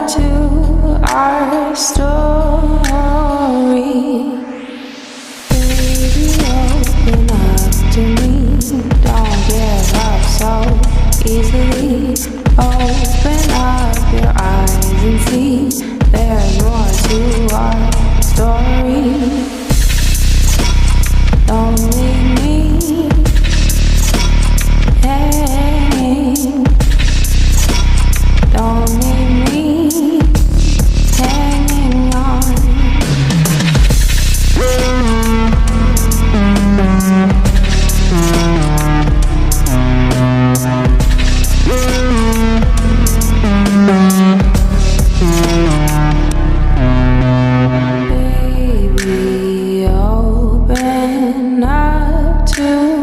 to our story. Baby, open up to me. Don't give up so easily. Open up your eyes and see there's more to our story. Don't leave me hanging. Don't leave me hanging on. Baby, open up to